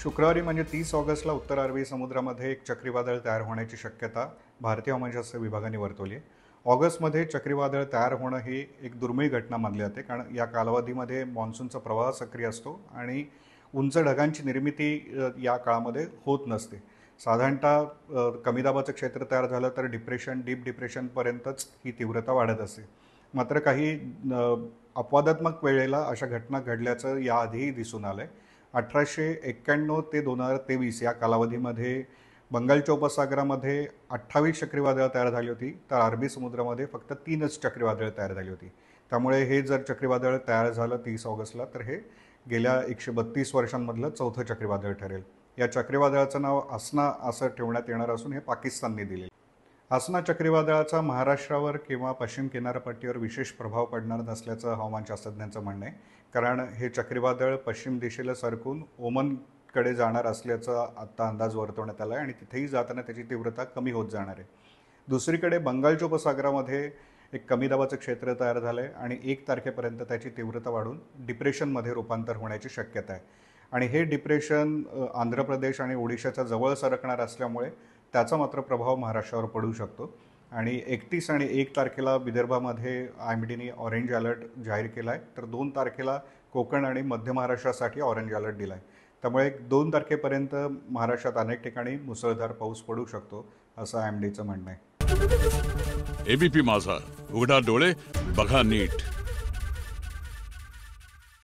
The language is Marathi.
शुक्रवारी म्हणजे 30 ऑगस्टला उत्तर अरबी समुद्रामध्ये एक चक्रीवादळ तयार होण्याची शक्यता भारतीय हवामानशास्त्र विभागाने वर्तवली आहे. ऑगस्टमध्ये चक्रीवादळ तयार होणं ही एक दुर्मिळ घटना मानली जाते, कारण या कालावधीमध्ये मान्सूनचा प्रवाह सक्रिय असतो आणि उंच ढगांची निर्मिती या काळामध्ये होत नसते. साधारणतः कमी दाबाचं क्षेत्र तयार झालं तर डीप डिप्रेशनपर्यंतच ही तीव्रता वाढत असते. मात्र काही अपवादात्मक वेळेला अशा घटना घडल्याचं याआधीही दिसून आलं आहे. 1891 ते 2023 या कालावधीमध्ये बंगालच्या उपसागरामध्ये 28 चक्रीवादळं तयार झाली होती, तर अरबी समुद्रामध्ये फक्त 3च चक्रीवादळं तयार झाली होती. त्यामुळे हे जर चक्रीवादळ तयार झालं 30 ऑगस्टला, तर हे गेल्या 132 वर्षांमधलं चौथं चक्रीवादळ ठरेल. या चक्रीवादळाचं नाव आसना असं ठेवण्यात येणार असून हे पाकिस्तानने दिले. आसना चक्रीवादळाचा महाराष्ट्रावर किंवा पश्चिम किनारपट्टीवर विशेष प्रभाव पडणार नसल्याचं हवामानशास्त्रज्ञांचं म्हणणं आहे, कारण हे चक्रीवादळ पश्चिम दिशेला सरकून ओमनकडे जाणार असल्याचा आत्ता अंदाज वर्तवण्यात आला आहे आणि तिथेही जाताना त्याची तीव्रता कमी होत जाणार आहे. दुसरीकडे बंगालच्या उपसागरामध्ये एक कमी दाबाचं क्षेत्र तयार झालं आहे आणि 1 तारखेपर्यंत त्याची तीव्रता वाढून डिप्रेशनमध्ये रूपांतर होण्याची शक्यता आहे. आणि हे डिप्रेशन आंध्र प्रदेश आणि ओडिशाच्या जवळ सरकणार असल्यामुळे त्याचा मात्र प्रभाव महाराष्ट्रावर पडू शकतो. आणि 31 आणि 1 तारखेला विदर्भामध्ये IMDने ऑरेंज अलर्ट जाहीर केला आहे, तर 2 तारखेला कोकण आणि मध्य महाराष्ट्रासाठी ऑरेंज अलर्ट दिला आहे. त्यामुळे 2 तारखेपर्यंत महाराष्ट्रात अनेक ठिकाणी मुसळधार पाऊस पडू शकतो, असं IMDचं म्हणणं आहे. एबीपी माझा, उघडा डोळे बघा नीट.